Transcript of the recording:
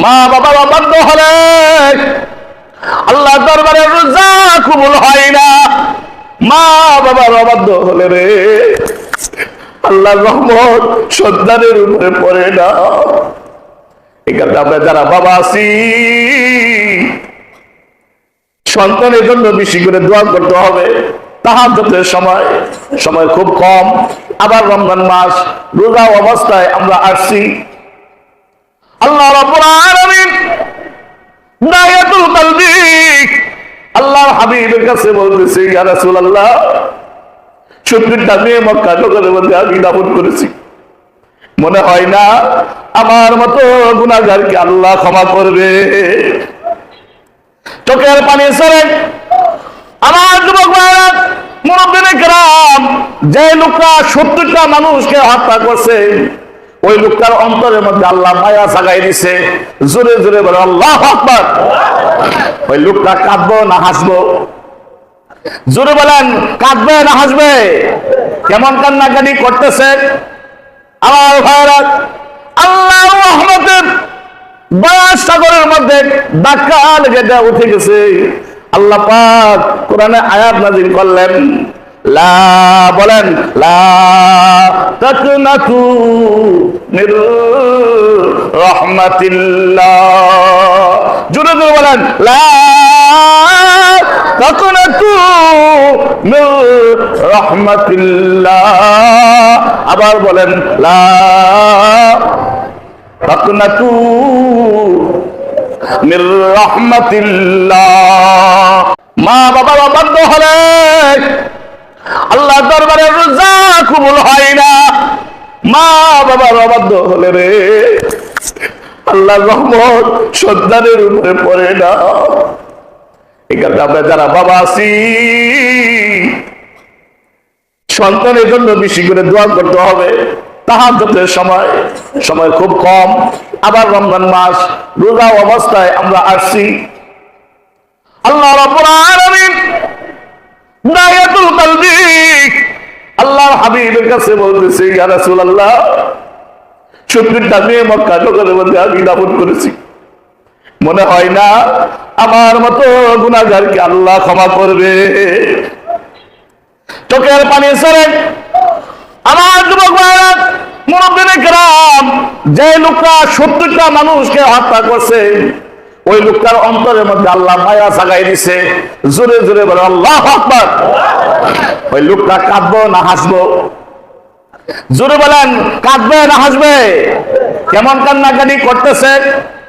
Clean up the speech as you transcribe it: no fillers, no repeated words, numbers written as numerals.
মা বাবার অবাধ্য হলে আল্লাহ দরবারে রোজা কবুল হয় না। মা বাবার অবাধ্য হলে রে আল্লাহর রহমত সন্তানের উপরে পড়ে না। এখানে আমরা যারা বাবা আছি সন্তানের জন্য বেশি করে দোয়া করতে হবে। তাহাজ্জুদের সময় খুব কম, আবার রমজান মাস রোজা অবস্থায় আমরা আসছি। আল্লাহ রাব্বুল আলামিন দায়াতুল কলবি আল্লাহর হাবিবের কাছে বলতেছে, ইয়া রাসূলুল্লাহ 70টা মেয়ে মক্কা নগরের মধ্যে আমি দাফন করেছি, মনে হয় না আমার মতো গুনাহগারকে আল্লাহ ক্ষমা করবে। চোখের পানি ছেড়ে আমার যুবক ভাইরা, মুরব্বিনে কেরাম, যে লোকটা 70টা মানুষকে হত্যা করছে ওই লোকটার অন্তরের মধ্যে আল্লাহ মায়া জাগাই দিছে। জোরে জোরে বলে আল্লাহু আকবার। ওই লোকটা কাঁদবো না হাসবো? জোরে বলেন, কাঁদবে না হাসবে? কেমন কান্নাকাটি করতেছে আমার ভাইরা। আল্লাহ রহমতের দয়ার সাগরের মধ্যে ধাক্কা লেগে উঠে গেছে। আল্লাহ পাক কোরআনে আয়াত নাযিল করলেন, লা বলেন লা তাকনাতু মির রাহমাতিল্লাহ। জোরে জোরে বলেন, লা তাকনাতু মির রাহমাতিল্লাহ। আবার বলেন, লা তাকনাতু মির রাহমাতিল্লাহ। মা বাবার অবাধ্য হলে আল্লাহ দরবারে রোজা কবুল হয় না। মা বাবার অবাধ্য হলে রে আল্লাহর রহমত সন্তানের উপরে পড়ে না। এখানে আমরা যারা বাবা আছি সন্তানের জন্য বেশি করে দোয়া করতে হবে। তাহাজ্জুদের সময় খুব কম, আবার রমজান মাস রোজা অবস্থায় আমরা আসছি। আল্লাহ রাব্বুল আলামিন দায়াতুল কলবি আল্লাহর হাবিবের কাছে বলতেছে, ইয়া রাসূলুল্লাহ 70টা মেয়ে মক্কা নগরের মধ্যে আমি দাফন করেছি, মনে হয় না আমার মতো গুনাহগারকে আল্লাহ ক্ষমা করবে। চোখের পানি ছেড়ে আমার যুবক ভাইরা, মুরব্বিনে কেরাম, যে লোকটা 70টা মানুষকে হত্যা করছে ওই লোকটার অন্তরের মধ্যে আল্লাহ মায়া জাগাই দিছে। জোরে জোরে বলে আল্লাহু আকবার। ওই লোকটা কাঁদবো না হাসবো? জোরে বলেন, কাঁদবে না হাসবে? কেমন কান্নাকাটি করতেছে